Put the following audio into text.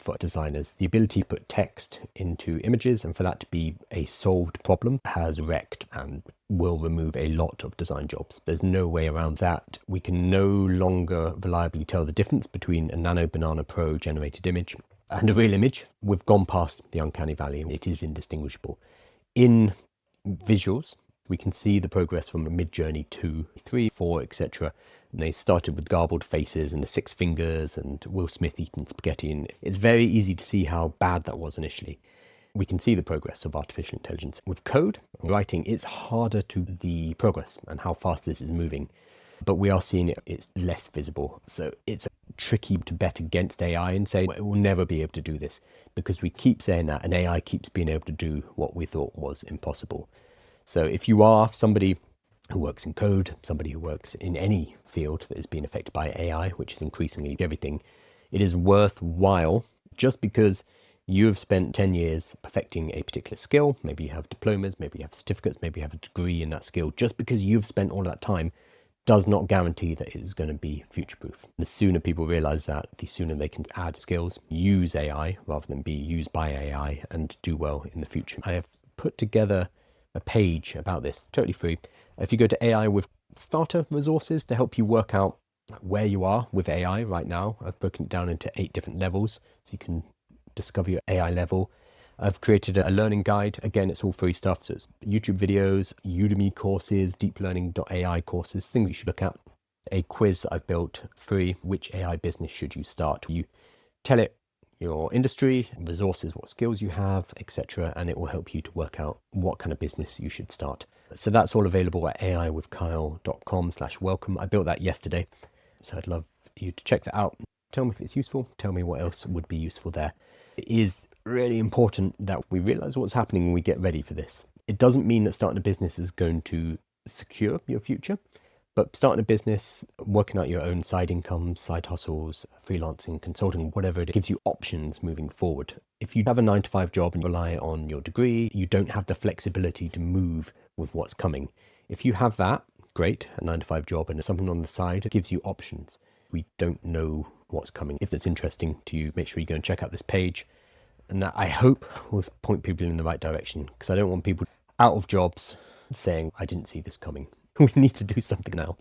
for designers. The ability to put text into images and for that to be a solved problem has wrecked and will remove a lot of design jobs. There's no way around that. We can no longer reliably tell the difference between a Nano Banana Pro generated image and a real image. We've gone past the uncanny valley. It is indistinguishable. In visuals, we can see the progress from Mid-Journey 2, 3, 4, etc. And they started with garbled faces and the 6 fingers and Will Smith eating spaghetti. And it's very easy to see how bad that was initially. We can see the progress of artificial intelligence. With code and writing, it's harder to the progress and how fast this is moving. But we are seeing it's less visible. So it's tricky to bet against AI and say, well, it will never be able to do this, because we keep saying that and AI keeps being able to do what we thought was impossible. So if you are somebody who works in code, somebody who works in any field that is being affected by AI, which is increasingly everything, it is worthwhile, just because you have spent 10 years perfecting a particular skill. Maybe you have diplomas, maybe you have certificates, maybe you have a degree in that skill. Just because you've spent all that time does not guarantee that it is going to be future-proof. The sooner people realize that, the sooner they can add skills, use AI rather than be used by AI, and do well in the future. I have put together a page about this, totally free. If you go to AI with starter resources to help you work out where you are with AI right now, I've broken it down into 8 different levels so you can discover your AI level. I've created a learning guide. Again, it's all free stuff. So it's YouTube videos, Udemy courses, deeplearning.ai courses, things you should look at. A quiz I've built free. Which AI business should you start? You tell it your industry, resources, what skills you have, etc. And it will help you to work out what kind of business you should start. So that's all available at aiwithkyle.com/welcome. I built that yesterday. So I'd love you to check that out. Tell me if it's useful. Tell me what else would be useful there. It is really important that we realize what's happening when we get ready for this. It doesn't mean that starting a business is going to secure your future, but starting a business, working out your own side incomes, side hustles, freelancing, consulting, whatever, it gives you options moving forward. If you have a 9-to-5 job and rely on your degree, you don't have the flexibility to move with what's coming. If you have that, great, a 9-to-5 job and something on the side, it gives you options. We don't know what's coming. If it's interesting to you, make sure you go and check out this page. And that, I hope, will point people in the right direction, because I don't want people out of jobs saying, I didn't see this coming. We need to do something now.